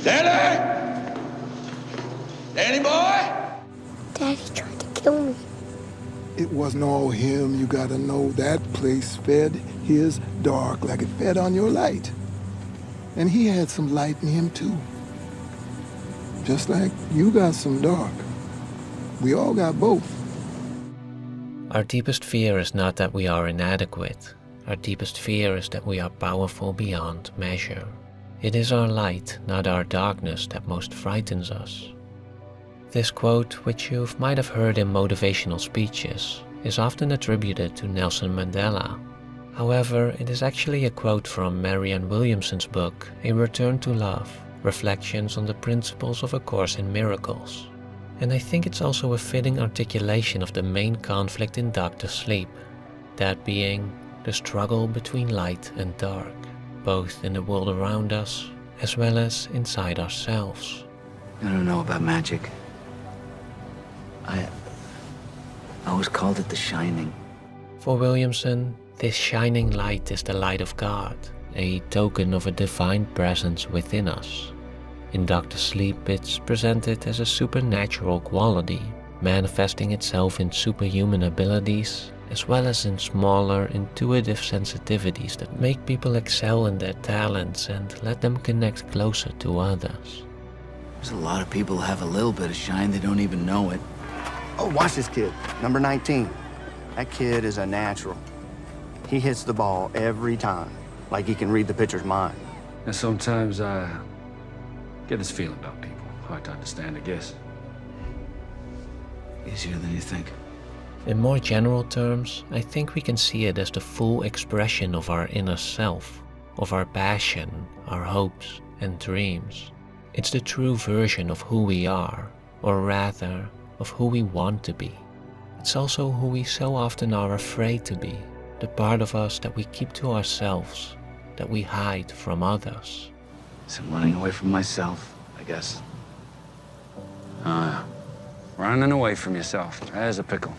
Danny? Danny boy? Daddy tried to kill me. It wasn't all him, you gotta know. That place fed his dark like it fed on your light. And he had some light in him too. Just like you got some dark. We all got both. Our deepest fear is not that we are inadequate. Our deepest fear is that we are powerful beyond measure. It is our light, not our darkness, that most frightens us. This quote, which you might have heard in motivational speeches, is often attributed to Nelson Mandela. However, it is actually a quote from Marianne Williamson's book, A Return to Love, Reflections on the Principles of A Course in Miracles. And I think it's also a fitting articulation of the main conflict in Dr. Sleep, that being the struggle between light and dark, both in the world around us as well as inside ourselves. I don't know about magic. I always called it the shining. For Williamson, this shining light is the light of God, a token of a divine presence within us. In Dr. Sleep, it's presented as a supernatural quality, manifesting itself in superhuman abilities, as well as in smaller, intuitive sensitivities that make people excel in their talents and let them connect closer to others. There's a lot of people who have a little bit of shine, they don't even know it. Oh, watch this kid, number 19. That kid is a natural. He hits the ball every time, like he can read the pitcher's mind. And sometimes I get this feeling about people. Hard to understand, I guess. Easier than you think. In more general terms, I think we can see it as the full expression of our inner self, of our passion, our hopes and dreams. It's the true version of who we are, or rather, of who we want to be. It's also who we so often are afraid to be, the part of us that we keep to ourselves, that we hide from others. So I'm running away from myself, I guess. Running away from yourself. There's a pickle.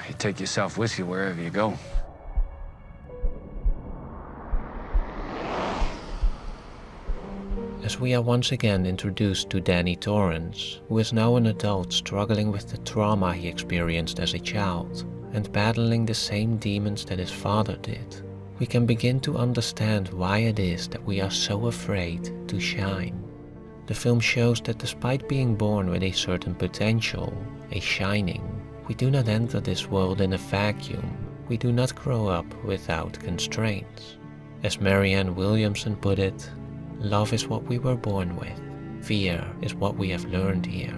You take yourself with you wherever you go. As we are once again introduced to Danny Torrance, who is now an adult struggling with the trauma he experienced as a child and battling the same demons that his father did, we can begin to understand why it is that we are so afraid to shine. The film shows that despite being born with a certain potential, a shining, we do not enter this world in a vacuum. We do not grow up without constraints. As Marianne Williamson put it, love is what we were born with. Fear is what we have learned here.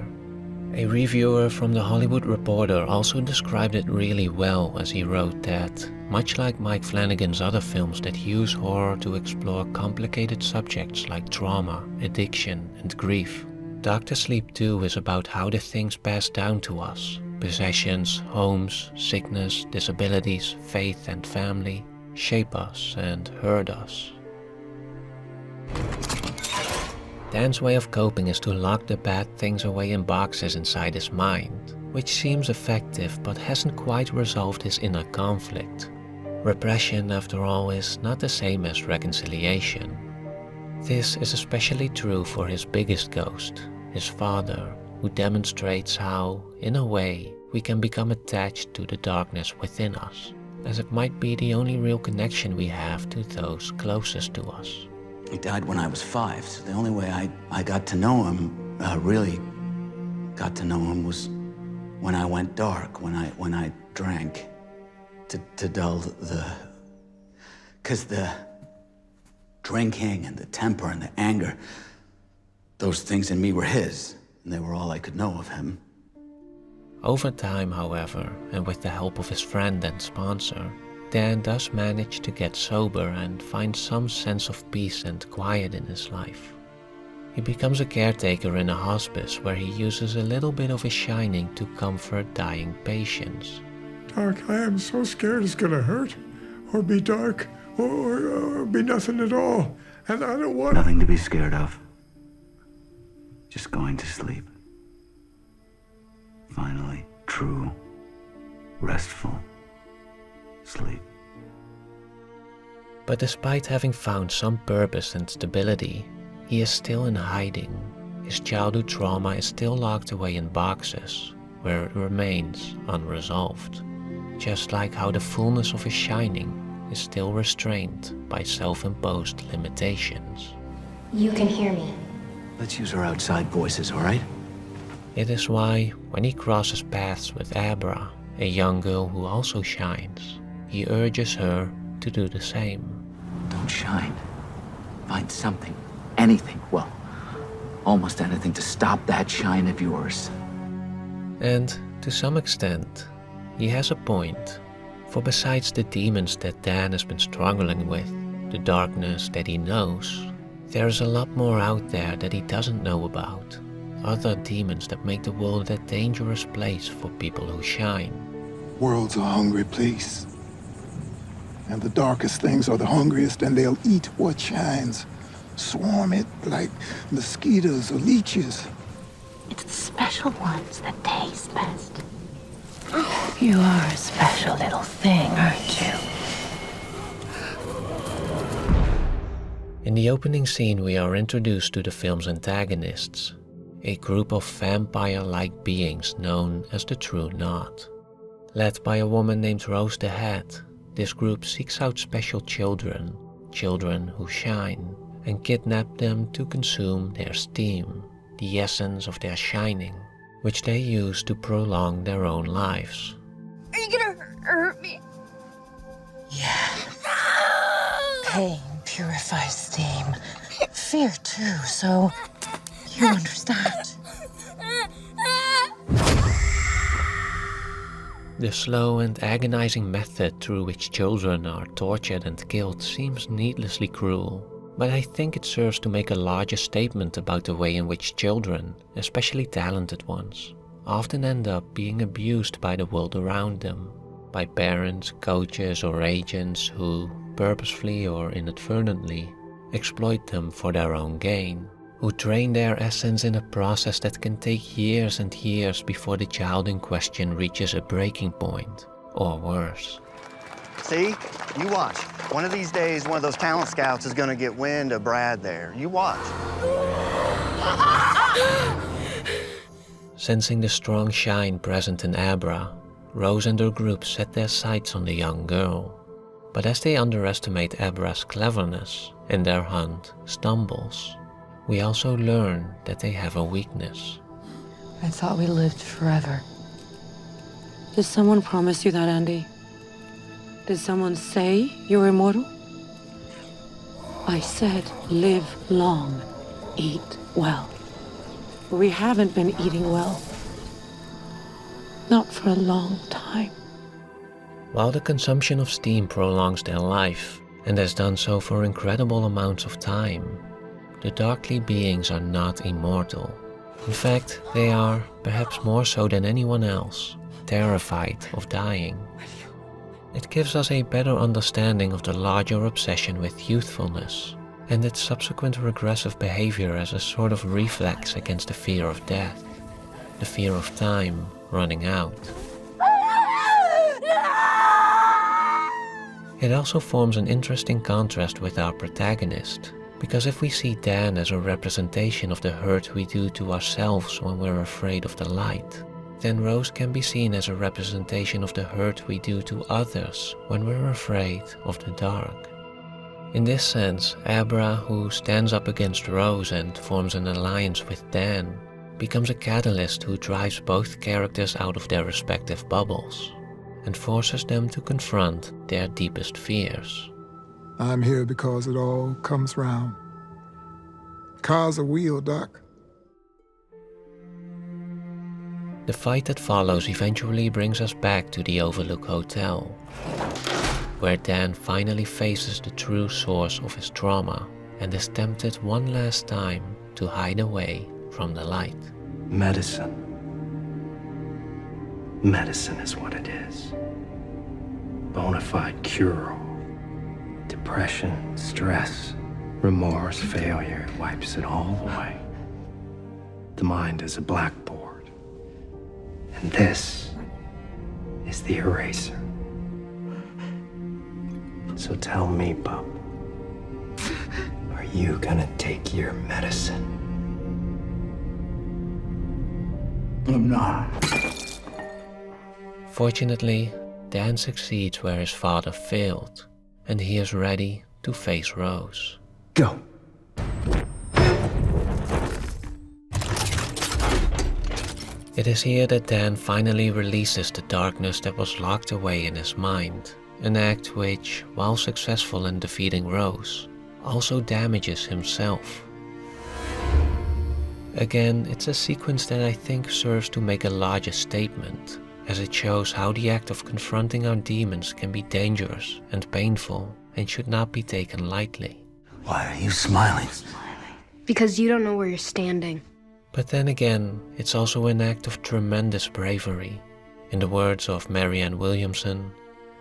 A reviewer from The Hollywood Reporter also described it really well as he wrote that, much like Mike Flanagan's other films that use horror to explore complicated subjects like trauma, addiction, and grief, Dr. Sleep 2 is about how the things passed down to us, possessions, homes, sickness, disabilities, faith, and family, shape us and hurt us. Dan's way of coping is to lock the bad things away in boxes inside his mind, which seems effective but hasn't quite resolved his inner conflict. Repression, after all, is not the same as reconciliation. This is especially true for his biggest ghost, his father, who demonstrates how, in a way, we can become attached to the darkness within us, as it might be the only real connection we have to those closest to us. He died when I was 5, so the only way I got to know him, really got to know him, was when I went dark, when I drank to dull the... 'Cause the drinking and the temper and the anger, those things in me were his, and they were all I could know of him. Over time, however, and with the help of his friend and sponsor, Dan does manage to get sober and find some sense of peace and quiet in his life. He becomes a caretaker in a hospice where he uses a little bit of his shining to comfort dying patients. Doc, I am so scared it's gonna hurt, or be dark, or be nothing at all. And I don't want... Nothing to be scared of. Just going to sleep. Finally, true, restful sleep. But despite having found some purpose and stability, he is still in hiding. His childhood trauma is still locked away in boxes, where it remains unresolved. Just like how the fullness of his shining is still restrained by self-imposed limitations. You can hear me. Let's use our outside voices, all right? It is why, when he crosses paths with Abra, a young girl who also shines, he urges her to do the same. Don't shine. Find something, anything, well, almost anything to stop that shine of yours. And, to some extent, he has a point. For besides the demons that Dan has been struggling with, the darkness that he knows, there's a lot more out there that he doesn't know about. Other demons that make the world a dangerous place for people who shine. World's a hungry place. And the darkest things are the hungriest, and they'll eat what shines. Swarm it like mosquitoes or leeches. It's the special ones that taste best. You are a special little thing, aren't you? In the opening scene, we are introduced to the film's antagonists, a group of vampire-like beings known as the True Knot. Led by a woman named Rose the Hat, this group seeks out special children who shine, and kidnap them to consume their steam, the essence of their shining, which they use to prolong their own lives. Are you gonna hurt me? Yeah. Pain purifies steam. Fear too, so you understand. The slow and agonizing method through which children are tortured and killed seems needlessly cruel, but I think it serves to make a larger statement about the way in which children, especially talented ones, often end up being abused by the world around them, by parents, coaches, or agents who, purposefully or inadvertently, exploit them for their own gain, who drain their essence in a process that can take years and years before the child in question reaches a breaking point, or worse. See? You watch. One of these days, one of those talent scouts is gonna get wind of Brad there. You watch. Sensing the strong shine present in Abra, Rose and her group set their sights on the young girl. But as they underestimate Abra's cleverness and their hunt stumbles, we also learn that they have a weakness. I thought we lived forever. Did someone promise you that, Andy? Did someone say you're immortal? I said live long, eat well. But we haven't been eating well. Not for a long time. While the consumption of steam prolongs their life, and has done so for incredible amounts of time, the Darkly beings are not immortal. In fact, they are, perhaps more so than anyone else, terrified of dying. It gives us a better understanding of the larger obsession with youthfulness, and its subsequent regressive behavior as a sort of reflex against the fear of death, the fear of time running out. It also forms an interesting contrast with our protagonist, because if we see Dan as a representation of the hurt we do to ourselves when we're afraid of the light, then Rose can be seen as a representation of the hurt we do to others when we're afraid of the dark. In this sense, Abra, who stands up against Rose and forms an alliance with Dan, becomes a catalyst who drives both characters out of their respective bubbles and forces them to confront their deepest fears. I'm here because it all comes round. Cars a wheel, Doc. The fight that follows eventually brings us back to the Overlook Hotel, where Dan finally faces the true source of his trauma and is tempted one last time to hide away from the light. Medicine. Medicine is what it is. Bona fide cure-all. Depression, stress, remorse, failure, it wipes it all away. The mind is a blackboard, and this is the eraser. So tell me, pup, you gonna take your medicine? I'm not. Fortunately, Dan succeeds where his father failed, and he is ready to face Rose. Go. It is here that Dan finally releases the darkness that was locked away in his mind, an act which, while successful in defeating Rose, also damages himself. Again, it's a sequence that I think serves to make a larger statement, as it shows how the act of confronting our demons can be dangerous and painful and should not be taken lightly. Why are you smiling? Because you don't know where you're standing. But then again, it's also an act of tremendous bravery. In the words of Marianne Williamson,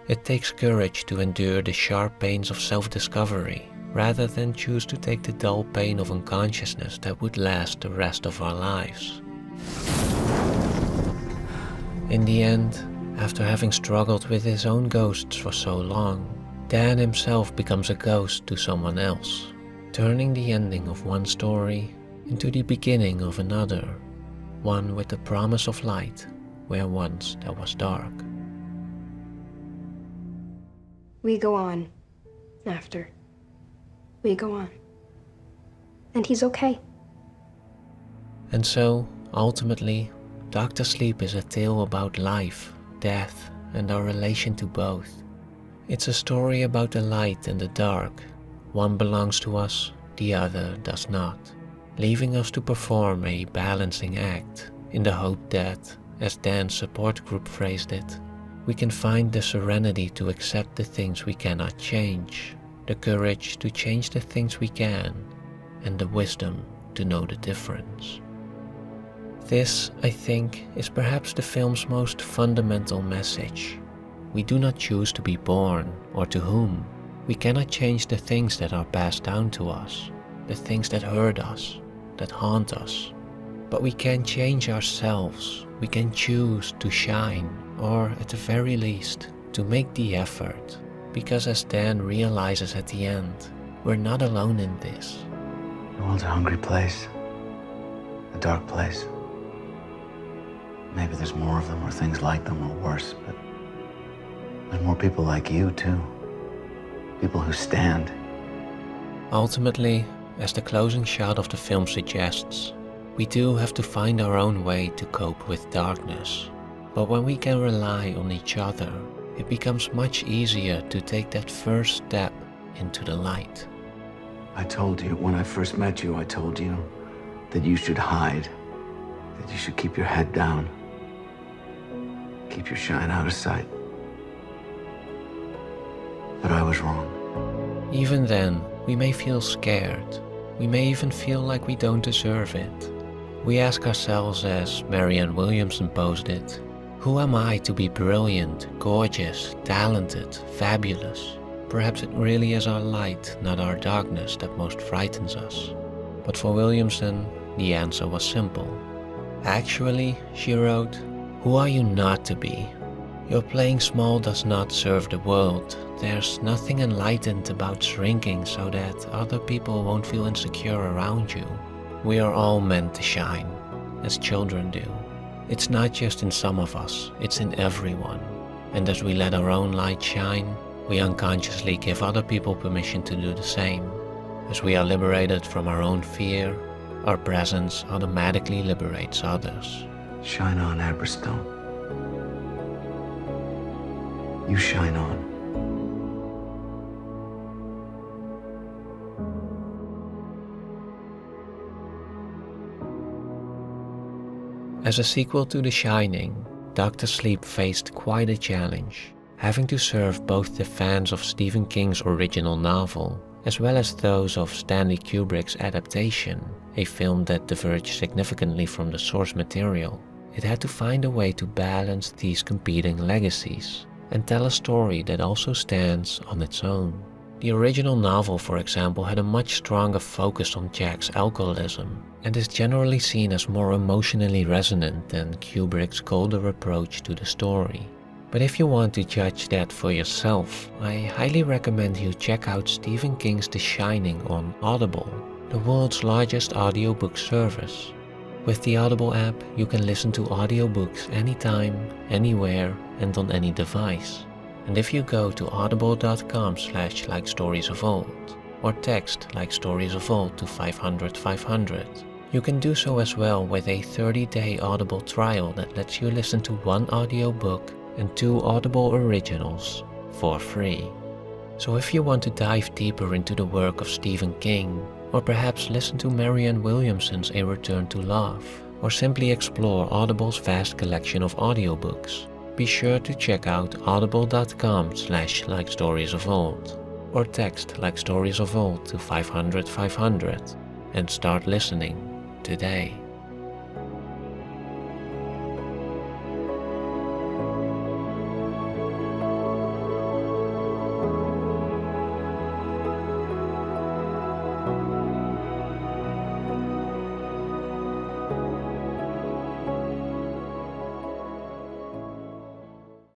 it takes courage to endure the sharp pains of self-discovery, rather than choose to take the dull pain of unconsciousness that would last the rest of our lives. In the end, after having struggled with his own ghosts for so long, Dan himself becomes a ghost to someone else, turning the ending of one story into the beginning of another, one with the promise of light where once there was dark. We go on. After. We go on. And he's okay. And so, ultimately, Dr. Sleep is a tale about life, death, and our relation to both. It's a story about the light and the dark. One belongs to us, the other does not, leaving us to perform a balancing act in the hope that, as Dan's support group phrased it, we can find the serenity to accept the things we cannot change, the courage to change the things we can, and the wisdom to know the difference. This, I think, is perhaps the film's most fundamental message. We do not choose to be born or to whom. We cannot change the things that are passed down to us, the things that hurt us, that haunt us. But we can change ourselves. We can choose to shine, or at the very least, to make the effort. Because as Dan realizes at the end, we're not alone in this. The world's a hungry place. A dark place. Maybe there's more of them, or things like them, or worse, but there's more people like you, too. People who stand. Ultimately, as the closing shot of the film suggests, we do have to find our own way to cope with darkness. But when we can rely on each other, it becomes much easier to take that first step into the light. I told you, when I first met you, I told you that you should hide, that you should keep your head down, keep your shine out of sight. But I was wrong. Even then, we may feel scared. We may even feel like we don't deserve it. We ask ourselves, as Marianne Williamson posed it, who am I to be brilliant, gorgeous, talented, fabulous? Perhaps it really is our light, not our darkness, that most frightens us. But for Williamson, the answer was simple. Actually, she wrote, who are you not to be? Your playing small does not serve the world. There's nothing enlightened about shrinking so that other people won't feel insecure around you. We are all meant to shine, as children do. It's not just in some of us, it's in everyone. And as we let our own light shine, we unconsciously give other people permission to do the same. As we are liberated from our own fear, our presence automatically liberates others. Shine on, Amberstone. You shine on. As a sequel to The Shining, Dr. Sleep faced quite a challenge, having to serve both the fans of Stephen King's original novel, as well as those of Stanley Kubrick's adaptation, a film that diverged significantly from the source material. It had to find a way to balance these competing legacies, and tell a story that also stands on its own. The original novel, for example, had a much stronger focus on Jack's alcoholism, and is generally seen as more emotionally resonant than Kubrick's colder approach to the story. But if you want to judge that for yourself, I highly recommend you check out Stephen King's The Shining on Audible, the world's largest audiobook service. With the Audible app, you can listen to audiobooks anytime, anywhere, and on any device. And if you go to audible.com/likestoriesofold or text Like Stories of Old to 500 500, you can do so as well with a 30-day Audible trial that lets you listen to 1 audiobook and 2 Audible originals for free. So if you want to dive deeper into the work of Stephen King, or perhaps listen to Marianne Williamson's A Return to Love, or simply explore Audible's vast collection of audiobooks, be sure to check out audible.com/likestoriesofold or text Like Stories of Old to 500 500 and start listening today.